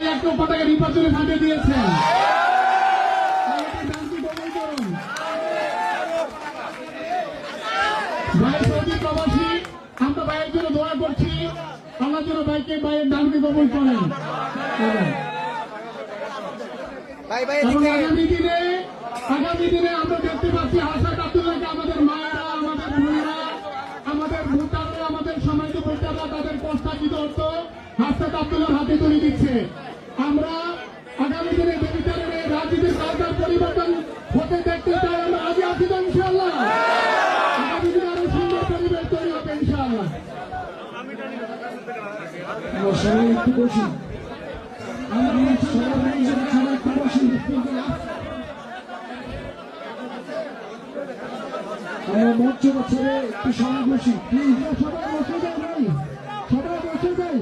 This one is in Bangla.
ভাই এক লক্ষ টাকা নির্বাচনে ফাঁদে দিয়েছেন। ভাই সৌদি প্রবাসী, আমরা ভাইয়ের জন্য দোয়া করছি, আল্লাহ যেন ভাইকে ভাইয়ের দানকে কবুল করেন। আগামী দিনে আমরা দেখতে পাচ্ছি হাসান আব্দুল্লাহকে আমাদের মায়েরা, আমাদের বোনেরা, আমাদের ভোটাররা, আমাদের সমাজ ভোটাররা তাদের প্রস্তাবিত অর্থ হাসান আব্দুল্লাহর হাতে তুলে দিচ্ছে। আমরা আগামী দিনে বিচারের রাজনীতির কালচার পরিবর্তন হতে দেখতে চাই। আমরা আগে আছি তো ইনশাআল্লাহ, আগামী দিনে আরো সুন্দর পরিবেশ তৈরি হবে ইনশাআল্লাহ। সবাই একটু বসি, আমরা সবাই একটু বসি, আমরা মঞ্চ ছেড়ে একটু সবাই বসি, সবাই বসে যায় ভাই, সবাই বসে যায়।